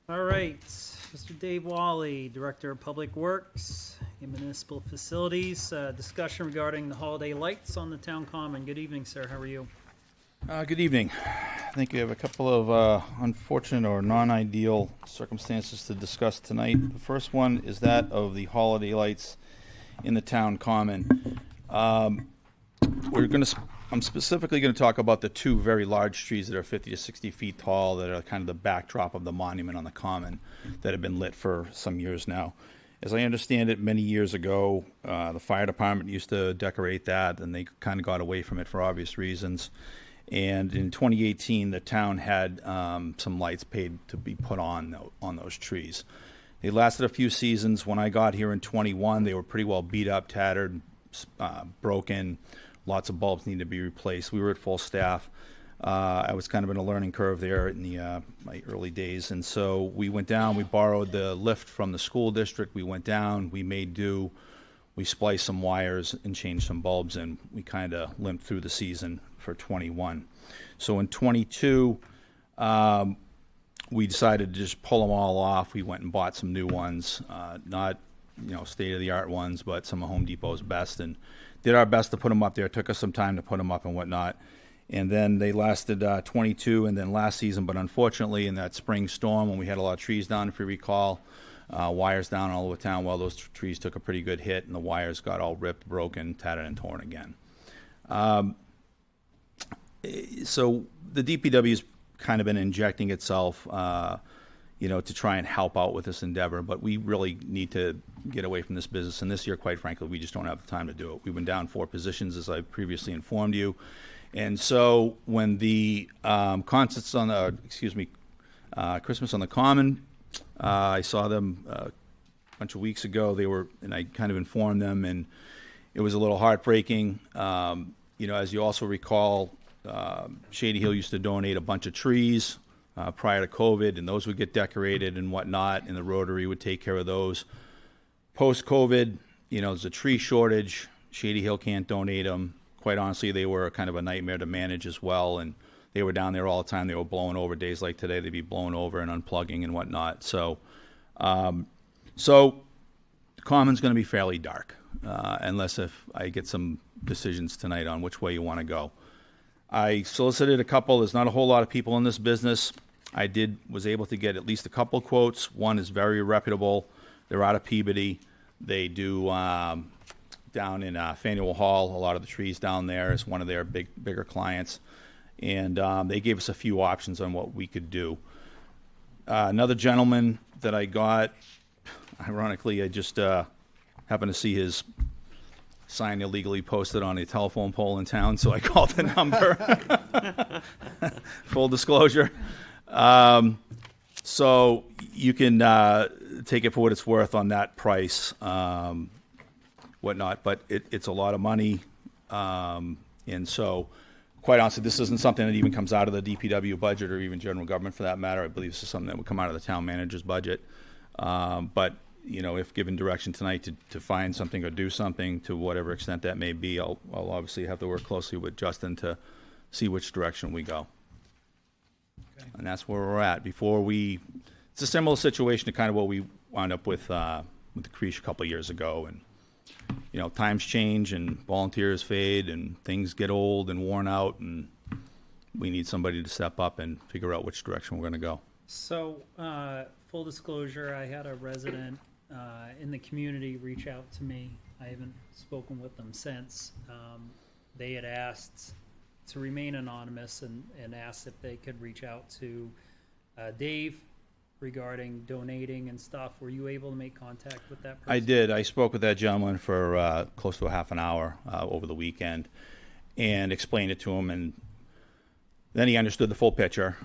All right, Mr. Dave Wally, Director of Public Works and Municipal Facilities. Discussion regarding the holiday lights on the town common. Good evening, sir. How are you? Good evening. I think we have a couple of unfortunate or non-ideal circumstances to discuss tonight. The first one is that of the holiday lights in the town common. I'm specifically going to talk about the two very large trees that are 50 to 60 feet tall that are kind of the backdrop of the monument on the common that have been lit for some years now. As I understand it, many years ago, the fire department used to decorate that, and they kind of got away from it for obvious reasons. And in 2018, the town had some lights paid to be put on those trees. They lasted a few seasons. When I got here in 21, they were pretty well beat up, tattered, broken. Lots of bulbs needed to be replaced. We were at full staff. I was kind of in a learning curve there in my early days. And so we went down. We borrowed the lift from the school district. We went down. We made do. We spliced some wires and changed some bulbs, and we kind of limped through the season for 21. So in 22, we decided to just pull them all off. We went and bought some new ones, not state-of-the-art ones, but some of Home Depot's best, and did our best to put them up there. It took us some time to put them up and whatnot. And then they lasted 22 and then last season. But unfortunately, in that spring storm, when we had a lot of trees down, if you recall, wires down all over town, well, those trees took a pretty good hit, and the wires got all ripped, broken, tattered, and torn again. So the DPW has kind of been injecting itself, to try and help out with this endeavor. But we really need to get away from this business. And this year, quite frankly, we just don't have the time to do it. We've been down 4 positions, as I previously informed you. And so when the Christmas on the Common, I saw them a bunch of weeks ago. And I kind of informed them, and it was a little heartbreaking. As you also recall, Shady Hill used to donate a bunch of trees prior to COVID, and those would get decorated and whatnot, and the Rotary would take care of those. Post-COVID, there's a tree shortage. Shady Hill can't donate them. Quite honestly, they were kind of a nightmare to manage as well, and they were down there all the time. They were blowing over. Days like today, they'd be blowing over and unplugging and whatnot. So the Common's going to be fairly dark, unless if I get some decisions tonight on which way you want to go. I solicited a couple. There's not a whole lot of people in this business. I was able to get at least a couple quotes. One is very reputable. They're out of Peabody. They do down in Faneuil Hall. A lot of the trees down there is one of their bigger clients. And they gave us a few options on what we could do. Another gentleman that I got, ironically, I just happened to see his sign illegally posted on a telephone pole in town, so I called the number. Full disclosure. So you can take it for what it's worth on that price, whatnot, but it's a lot of money. And so, quite honestly, this isn't something that even comes out of the DPW budget or even general government for that matter. I believe this is something that would come out of the town manager's budget. But if given direction tonight to find something or do something to whatever extent that may be, I'll obviously have to work closely with Justin to see which direction we go. Okay. And that's where we're at. It's a similar situation to kind of what we wound up with the Creech a couple of years ago. And, times change and volunteers fade and things get old and worn out, and we need somebody to step up and figure out which direction we're going to go. So, full disclosure, I had a resident in the community reach out to me. I haven't spoken with them since. They had asked to remain anonymous and asked if they could reach out to Dave regarding donating and stuff. Were you able to make contact with that person? I did. I spoke with that gentleman for close to a half an hour over the weekend and explained it to him, and then he understood the full picture.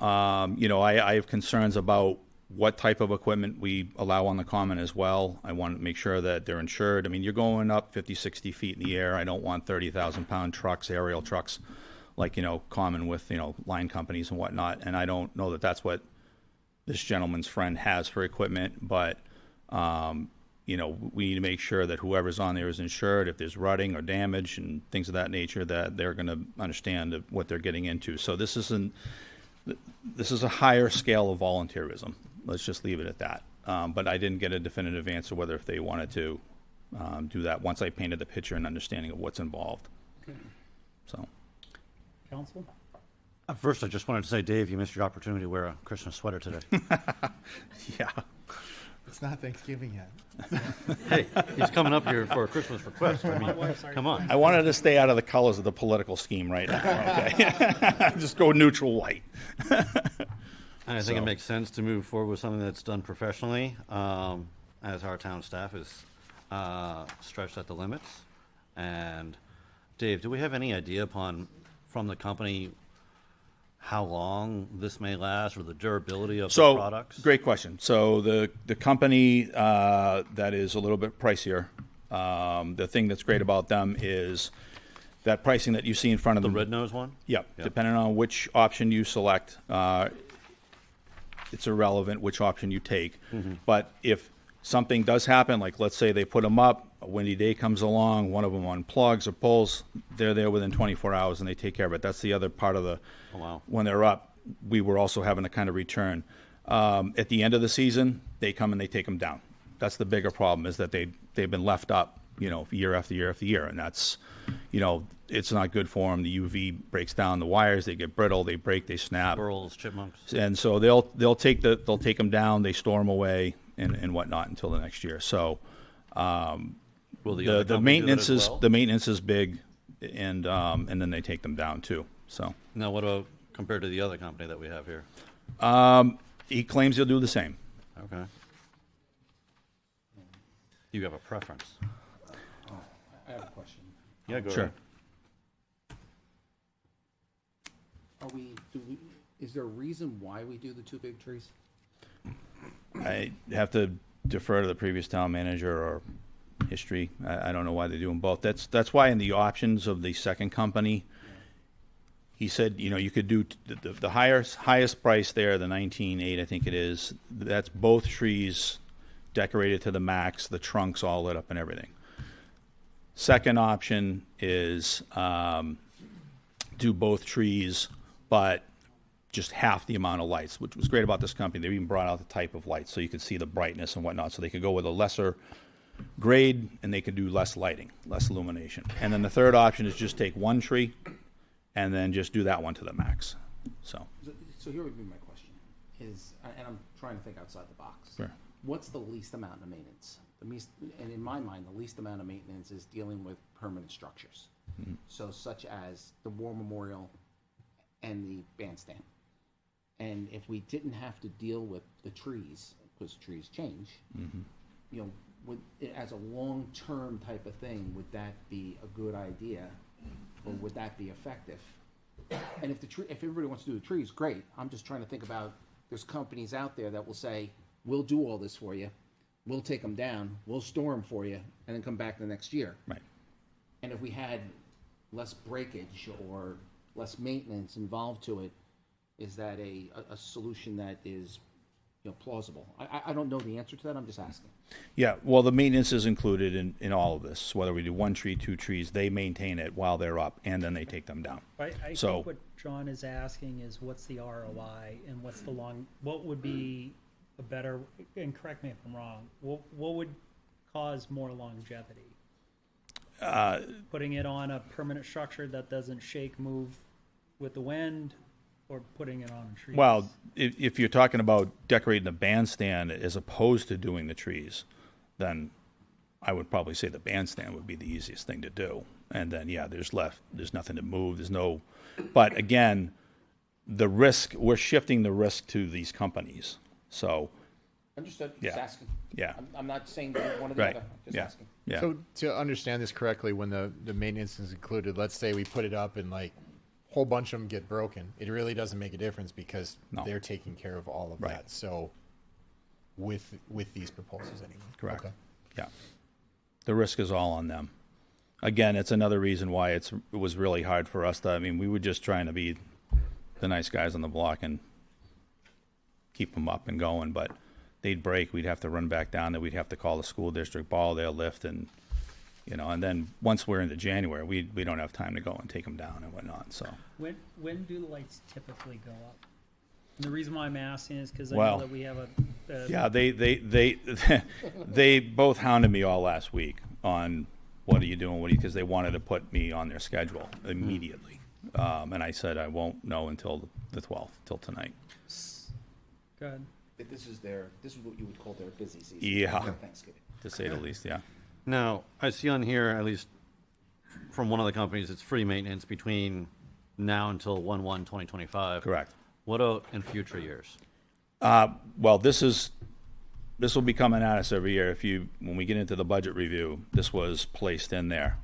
I have concerns about what type of equipment we allow on the common as well. I want to make sure that they're insured. I mean, you're going up 50, 60 feet in the air. I don't want 30,000-pound trucks, aerial trucks, like, common with, line companies and whatnot. And I don't know that that's what this gentleman's friend has for equipment. But, we need to make sure that whoever's on there is insured. If there's rutting or damage and things of that nature, that they're going to understand what they're getting into. So this is a higher scale of volunteerism. let's just leave it at that. But I didn't get a definitive answer whether if they wanted to do that once I painted the picture and understanding of what's involved. Okay. So, Council? First, I just wanted to say, Dave, you missed your opportunity to wear a Christmas sweater today. yeah. It's not Thanksgiving yet. Hey, he's coming up here for a Christmas request. I mean, come on. I wanted to stay out of the colors of the political scheme right now. Okay? Just go neutral white. And I think So- it makes sense to move forward with something that's done professionally, as our town staff is stretched at the limits. And Dave, do we have any idea from the company how long this may last or the durability of the products? Great question. So the company that is a little bit pricier, the thing that's great about them is that pricing that you see in front of The them. red nose one? Yep. Yep. Depending on which option you select, it's irrelevant which option you take. But if something does happen, like let's say they put them up, a windy day comes along, one of them unplugs or pulls, they're there within 24 hours and they take care of it. That's the other part of the, Oh, wow. when they're up, we were also having to kind of return. At the end of the season, they come and they take them down. That's the bigger problem, is that they've been left up, year after year after year. And that's, it's not good for them. The UV breaks down the wires, they get brittle, they break, they snap. Squirrels, chipmunks? And so they'll take them down, they store them away and whatnot until the next year. So Will the other the company do that maintenance as well? the maintenance is big, and then they take them down too. So Now, what about compared to the other company that we have here? he claims he'll do the same. Okay. You have a preference? I have a question. Yeah, go Sure. ahead. Is there a reason why we do the two big trees? I have to defer to the previous town manager or history. I don't know why they do them both. That's why in the options of the second company, he said, you could do the highest price there, the 19.8, I think it is. That's both trees decorated to the max, the trunks all lit up and everything. Second option is do both trees, but just half the amount of lights, which was great about this company. They even brought out the type of lights so you could see the brightness and whatnot. So they could go with a lesser grade and they could do less lighting, less illumination. And then the third option is just take one tree and then just do that one to the max. So, So here would be my question, and I'm trying to think outside the box. Sure. What's the least amount of maintenance? And in my mind, the least amount of maintenance is dealing with permanent structures. So such as the War Memorial and the bandstand. And if we didn't have to deal with the trees, because trees change, as a long-term type of thing, would that be a good idea, or would that be effective? And if everybody wants to do the trees, great. I'm just trying to think about, there's companies out there that will say, we'll do all this for you, we'll take them down, we'll store them for you, and then come back the next year. right. And if we had less breakage or less maintenance involved to it, is that a solution that is plausible? I don't know the answer to that, I'm just asking. Yeah, well, the maintenance is included in all of this. Whether we do one tree, two trees, they maintain it while they're up, and then they take them down. I So- think what John is asking is what's the ROI and what would be a better, and correct me if I'm wrong, what would cause more longevity? Putting it on a permanent structure that doesn't shake, move with the wind, or putting it on trees? Well, if you're talking about decorating the bandstand as opposed to doing the trees, then I would probably say the bandstand would be the easiest thing to do. And then, yeah, there's nothing to move. But again, the risk, we're shifting the risk to these companies. So, Understood, Yeah. just asking. Yeah. I'm not saying one or the right. other, just Yeah. asking. Yeah. So to understand this correctly, when the maintenance is included, let's say we put it up and like a whole bunch of them get broken, it really doesn't make a difference because No. they're taking care of all of Right. that. So with these proposals anyway. Correct. Okay. Yeah. The risk is all on them. Again, it's another reason why it was really hard for us we were just trying to be the nice guys on the block and keep them up and going, but they'd break, we'd have to run back down, then we'd have to call the school district, borrow their lift, and and then once we're into January, we don't have time to go and take them down and whatnot, so. When do the lights typically go up? And the reason why I'm asking is because I Well- know that we have a Yeah, they both hounded me all last week on what are you doing, because they wanted to put me on their schedule immediately. And I said I won't know until the 12th, till tonight. Go ahead. This is what you would call their busy season. Yeah. After Thanksgiving. To say the least, yeah. Now, I see on here, at least from one of the companies, it's free maintenance between now until 1/1/2025. Correct. What about in future years? Well, this will be coming at us every year. When we get into the budget review, this was placed in there.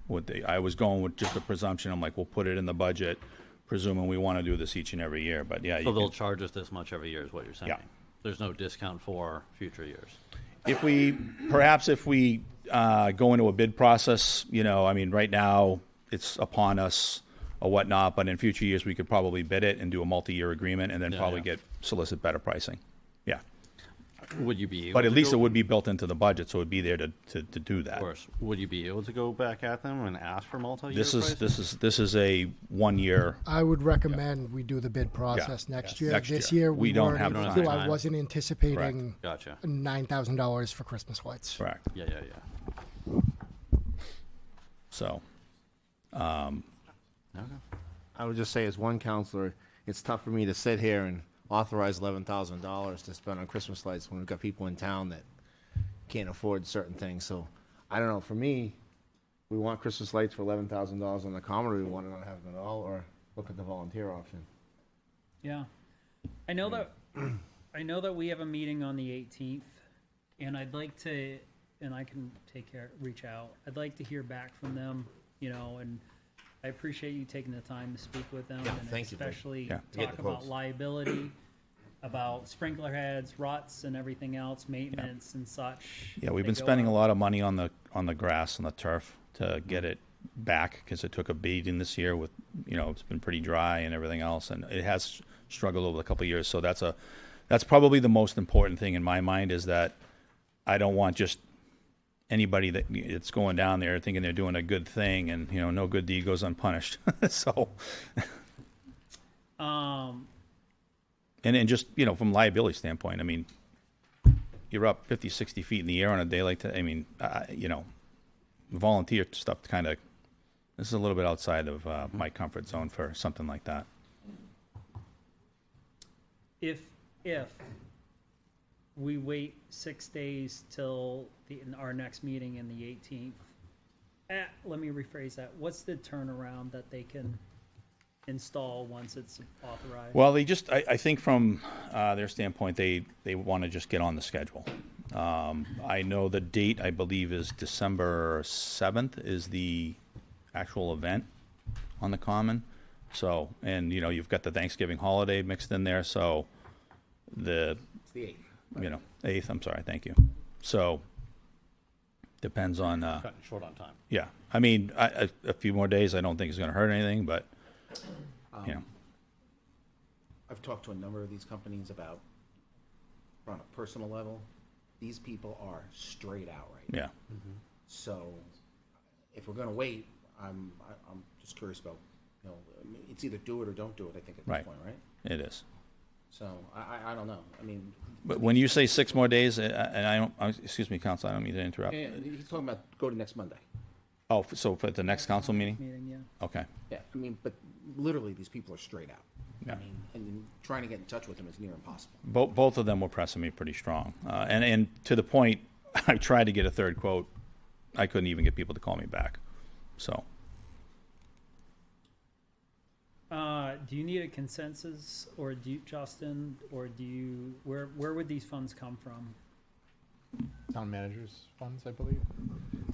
I was going with just a presumption. I'm like, we'll put it in the budget, presuming we want to do this each and every year. But yeah, So they'll charge us this much every year is what you're saying? Yeah. There's no discount for future years? if we go into a bid process, I mean, right now it's upon us or whatnot, but in future years we could probably bid it and do a multi-year agreement and then Yeah, probably yeah. solicit better pricing. Yeah. Would you be able But at to least go- it would be built into the budget, so it would be there to do that. Of course. Would you be able to go back at them and ask for multi-year This is pricing? this is a 1 year. I would recommend we do the bid process next year. Next This year. year, We don't weren't have able time. to. I Time. wasn't anticipating Gotcha. $9,000 for Christmas lights. Correct. Yeah, yeah, yeah. So Okay. I would just say, as one counselor, it's tough for me to sit here and authorize $11,000 to spend on Christmas lights when we've got people in town that can't afford certain things. So, I don't know. For me, we want Christmas lights for $11,000 on the common, or we want to not have them at all, or look at the volunteer option. Yeah. I know that we have a meeting on the 18th, and I'd like to, and I can reach out. I'd like to hear back from them, and I appreciate you taking the time to speak with them, and thank you, Vic. especially Yeah. To get talk the about quotes. liability, about sprinkler heads, ruts, and everything else, maintenance and such. yeah, we've They been go spending a out. lot of money on the grass and the turf to get it back because it took a beating this year with it's been pretty dry and everything else, and it has struggled over a couple of years. So that's probably the most important thing in my mind, is that I don't want just anybody that's going down there thinking they're doing a good thing, and no good deed goes unpunished. So and just from liability standpoint, I mean, you're up 50, 60 feet in the air on a day like that. I mean, volunteer stuff this is a little bit outside of my comfort zone for something like that. If we wait 6 days till our next meeting in the 18th, let me rephrase that. What's the turnaround that they can install once it's authorized? Well, I think from their standpoint, they want to just get on the schedule. I know the date, I believe, is December 7th is the actual event on the Common. So, and you've got the Thanksgiving holiday mixed in there, so It's the 8th. 8th, I'm sorry, thank you. So, depends on, Cutting short on time. yeah. I mean, a few more days, I don't think is going to hurt anything, but, I've talked to a number of these companies about, on a personal level, these people are straight out right now. yeah. So, if we're going to wait, I'm just curious about, it's either do it or don't do it. I think at this Right. point, right? It is. So I don't know. I mean, But when you say 6 more days, and I don't, excuse me, Counsel, I don't mean to interrupt. yeah, he's talking about go to next Monday. Oh, so for the next council meeting? Meeting, yeah. Okay. Yeah, I mean, but literally these people are straight out. Yeah. I mean, and trying to get in touch with them is near impossible. Both of them were pressing me pretty strong. And to the point, I tried to get a third quote. I couldn't even get people to call me back. So, Do you need a consensus, or Justin, or where would these funds come from? Town managers funds, I believe.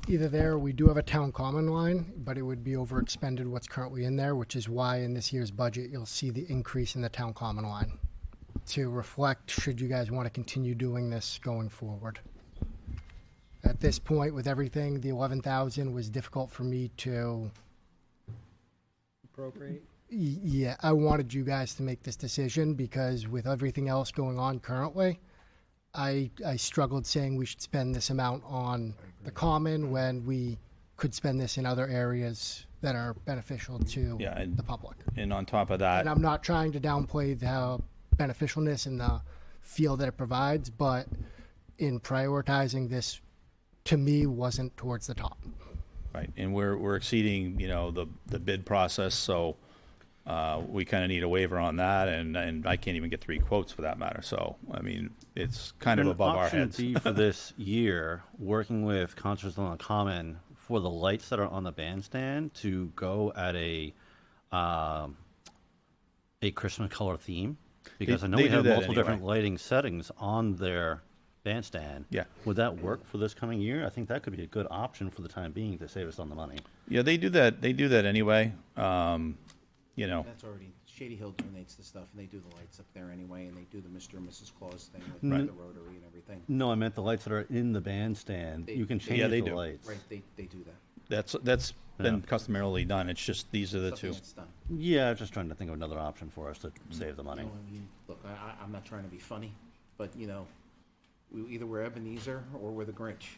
Either there, we do have a town common line, but it would be over expended what's currently in there, which is why in this year's budget, you'll see the increase in the town common line to reflect, should you guys want to continue doing this going forward. At this point, with everything, the 11,000 was difficult for me to, Appropriate? yeah, I wanted you guys to make this decision because with everything else going on currently, I struggled saying we should spend this amount on the common when we could spend this in other areas that are beneficial to Yeah, and- the public. and on top of that, And I'm not trying to downplay the beneficialness and the feel that it provides, but in prioritizing this, to me, wasn't towards the top. Right, and we're exceeding, the bid process, so we kind of need a waiver on that, and I can't even get 3 quotes for that matter. So, I mean, it's kind of An above our option heads. B for this year, working with Concerts on the Common for the lights that are on the bandstand to go at a Christmas color theme, because I know they we do have that multiple anyway. different lighting settings on their bandstand. Yeah. Would that work for this coming year? I think that could be a good option for the time being to save us on the money. Yeah, they do that. They do that anyway. That's already, Shady Hill donates the stuff, and they do the lights up there anyway, and they do the Mr. and Mrs. Claus thing with the Rotary and everything. No, I meant the lights that are in the bandstand. You can change Yeah, they the do. lights. Right, they do that. That's been Yeah. customarily done. It's just these are the Something two. that's done. Yeah, just trying to think of another option for us to save the money. You know, I mean, look, I'm not trying to be funny, but, we either we're Ebenezer or we're the Grinch.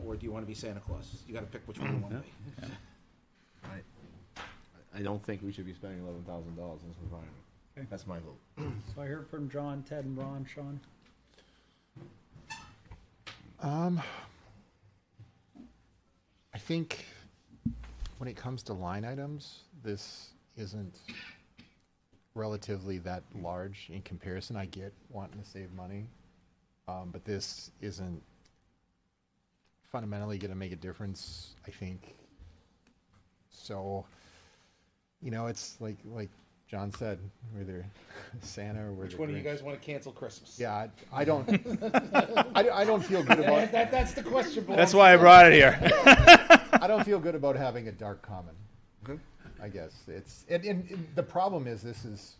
Or do you want to be Santa Claus? You got to pick which one you want to be. I don't think we should be spending $11,000 in this environment. That's my vote. So I heard from John, Ted, and Ron. Sean? I think when it comes to line items, this isn't relatively that large in comparison. I get wanting to save money, but this isn't fundamentally going to make a difference, I think. So, it's like John said, whether Santa or whether Which one of you Grinch. guys want to cancel Christmas? Yeah, I don't. I don't feel good about. That's the question. That's why I brought it here. I don't feel good about having a dark common. I guess and the problem is this is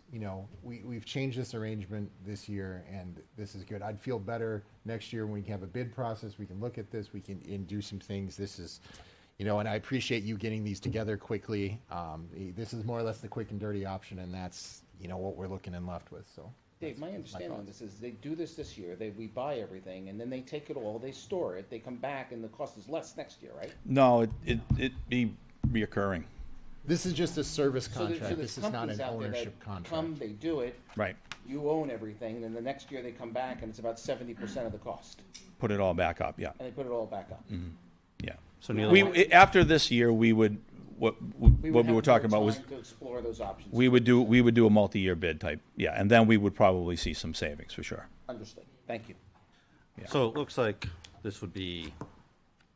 we've changed this arrangement this year and this is good. I'd feel better next year when we can have a bid process. We can look at this. We can and do some things. This is, and I appreciate you getting these together quickly. This is more or less the quick and dirty option, and that's what we're looking and left with. So. Dave, my understanding on this is they do this year. We buy everything, and then they take it all, they store it, they come back, and the cost is less next year, right? No, it be reoccurring. This is just a service So contract. there's This is not companies an out there ownership that contract. come, they do it, Right. you own everything, then the next year they come back, and it's about 70% of the cost, Put it all back up. Yeah. and they put it all back up. Yeah. So Neil, After this year, we would what we would were have talking more about was time to explore those options. we would do a multi-year bid type. Yeah, and then we would probably see some savings for sure. Understood. Thank you. so it looks like this would be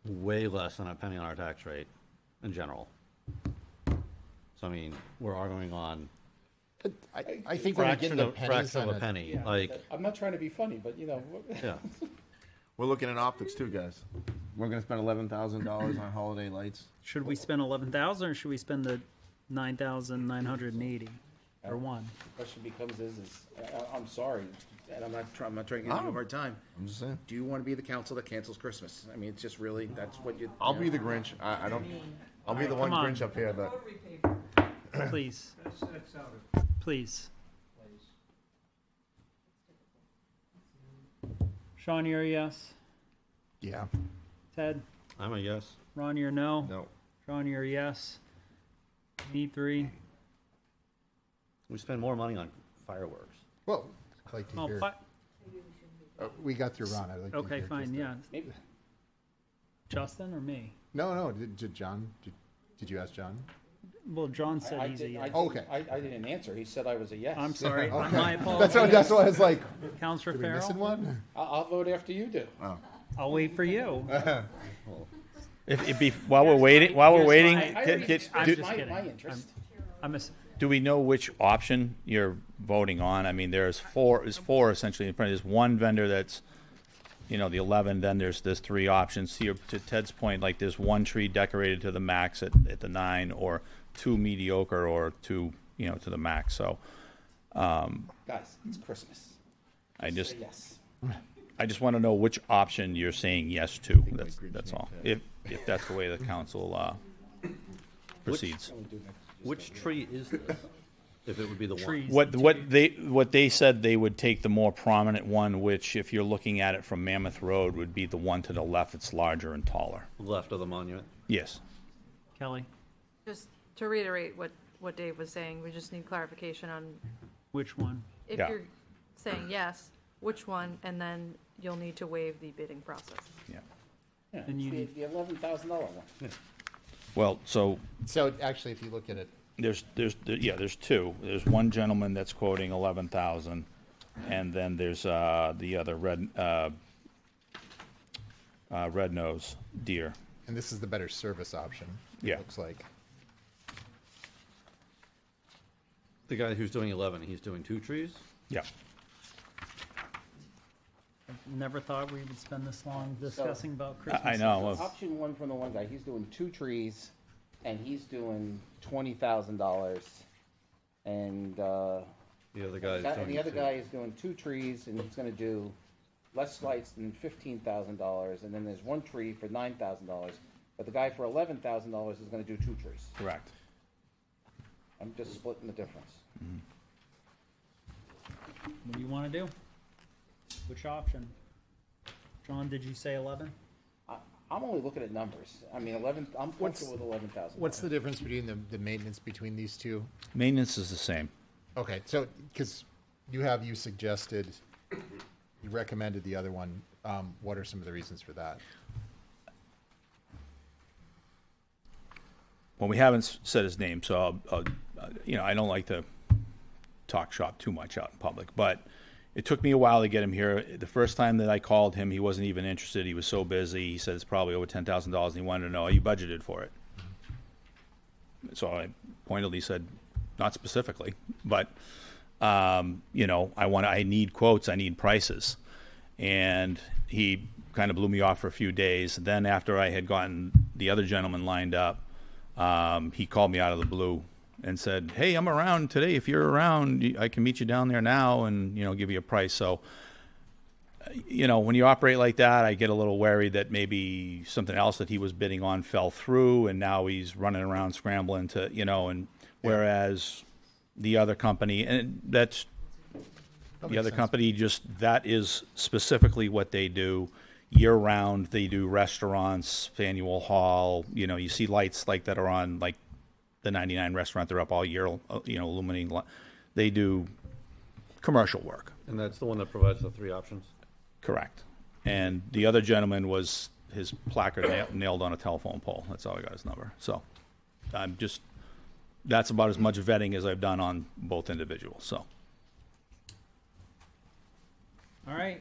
way less than a penny on our tax rate in general. So, I mean, we're arguing on I think when you get fraction the of, pennies fraction on of a penny. Yeah, Like, I'm not trying to be funny, but yeah. We're looking at optics too, guys. We're going to spend $11,000 on holiday lights. Should we spend 11,000 or should we spend the 9,980 for one? the question becomes I'm sorry, and I'm not trying to give you a hard time. I'm just saying. Do you want to be the council that cancels Christmas? I mean, it's just really, that's what you. I'll be the Grinch. I don't. I'll be the one Come on. Grinch up here, but Please. Please. Sean, you're a yes. Yeah. Ted? I'm a yes. Ron, you're a no. no. Sean, you're a yes. Me, 3. We spend more money on fireworks. Well, I'd like to Oh, hear. We got through Ron. I'd like to okay, hear fine, just yeah. Maybe. Justin or me? No. Did John? Did you ask John? Well, John said I he's a did- yes. Okay. I didn't answer. He said I was a yes. I'm sorry. My That's apologies. what I was like. Counselor Did we missing Farrell? one? I'll vote after you do. I'll wait for you. If be while we're waiting, I already do, expressed just my kidding. interest. I'm a, do we know which option you're voting on? I mean, there's four essentially in front. There's one vendor that's, the 11. Then there's 3 options. To Ted's point, like there's one tree decorated to the max at the 9, or 2 mediocre, or 2 to the max. So Guys, it's Christmas. I just Say yes. I just want to know which option you're saying yes to. That's Grinch that's all. named If that's the way the council proceeds. Which tree is this? If it would be the trees. What they said, they would take the more prominent one, which if you're looking at it from Mammoth Road would be the one to the left. It's larger and taller. one left of the monument. Yes. Kelly, Just to reiterate what Dave was saying, we just need clarification on which one? if Yeah. you're saying yes, which one, and then you'll need to waive the bidding process. Yeah. Yeah, And you it's the $11,000 one. Well, so So actually, if you look at it, there's two. There's one gentleman that's quoting 11,000, and then there's the other red nose deer. and this is the better service option. Yeah. It looks like. The guy who's doing 11, he's doing 2 trees? Yeah. never thought we would spend this long discussing about Christmas. I know. Option one from the one guy, he's doing 2 trees, and he's doing $20,000. And The other guy's doing the other 2. guy is doing 2 trees, and he's gonna do less lights than $15,000. And then there's 1 tree for $9,000. But the guy for $11,000 is gonna do 2 trees. Correct. I'm just splitting the difference. What do you want to do? Which option? John, did you say 11? I'm only looking at numbers. I mean, I'm comfortable with 11,000. What's the difference between the maintenance between these two? Maintenance is the same. Okay, so because you suggested, you recommended the other one. What are some of the reasons for that? Well, we haven't said his name, so I don't like to talk shop too much out in public, but it took me a while to get him here. The first time that I called him, he wasn't even interested. He was so busy. He said it's probably over $10,000, and he wanted to know, are you budgeted for it? So I pointedly said, not specifically, but I need quotes, I need prices, and he kind of blew me off for a few days. Then after I had gotten the other gentleman lined up, he called me out of the blue and said, "Hey, I'm around today. If you're around, I can meet you down there now and, give you a price." So, when you operate like that, I get a little wary that maybe something else that he was bidding on fell through and now he's running around scrambling to, and whereas the other company, and that's the other company, that is specifically what they do year round. They do restaurants, Faneuil Hall, you see lights like that are on like the 99 restaurant, they're up all year, illuminating. They do commercial work. And that's the one that provides the 3 options? Correct. And the other gentleman was his placard nailed on a telephone pole. That's how I got his number. So that's about as much vetting as I've done on both individuals. So. All right.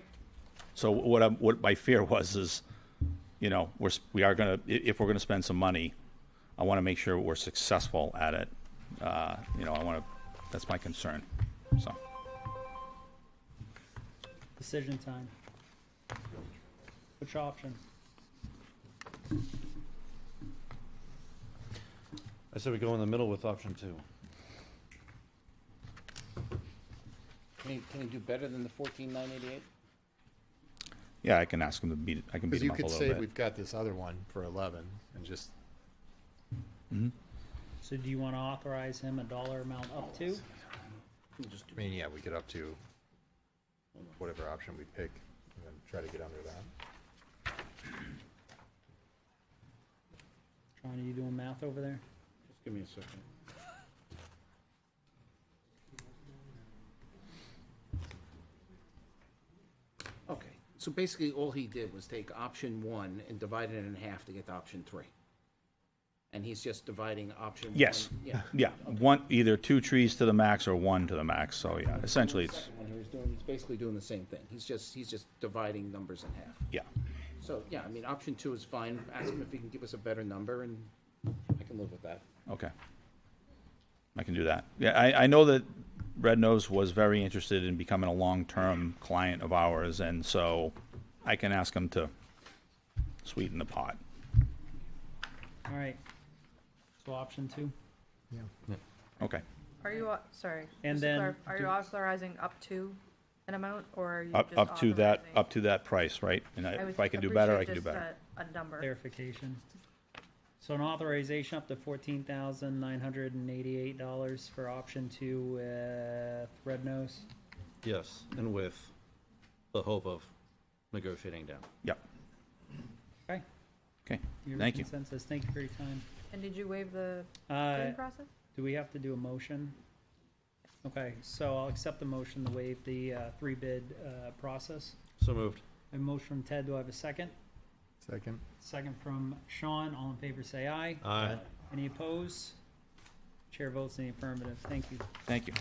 So what my fear was is, we are going to, if we're going to spend some money, I want to make sure we're successful at it. That's my concern. So. Decision time. Which option? I said we go in the middle with option 2. Can he do better than the 14,988? Yeah, I can ask him to beat it. I can beat Because him you up a could little say bit. we've got this other one for 11 and just. So do you want to authorize him a dollar amount up to? I mean, yeah, we get up to whatever option we pick and then try to get under that. John, are you doing math over there? Just give me a second. Okay, so basically all he did was take option 1 and divide it in half to get to option 3. And he's just dividing option 1. Yes. Yeah. Yeah, either 2 trees to the max or 1 to the max. So yeah, essentially The it's, second one, he's basically doing the same thing. He's just dividing numbers in half. yeah. So, yeah, I mean, option 2 is fine. Ask him if he can give us a better number, and I can live with that. Okay. I can do that. Yeah, I know that Red Nose was very interested in becoming a long-term client of ours, and so I can ask him to sweeten the pot. All right. So option 2. Okay. Are you, sorry. And just to then clarify, are you authorizing up to an amount, or are you Up, just up to that, authorizing- up to that price, right? And would if I can do better, I appreciate can do just better. A number. Clarification. So an authorization up to $14,988 for option 2 with Red Nose. Yes, and with the hope of negotiating down. Yep. Okay. Okay, Your thank you. consensus. Thank you for your time. And did you waive the Uh, bidding process? do we have to do a motion? Okay, so I'll accept the motion to waive the three bid process. So moved. I have a motion from Ted. Do I have a second? Second. Second from Sean. All in favor, say aye. Aye. Any opposed? Chair votes in the affirmative. Thank you. Thank you.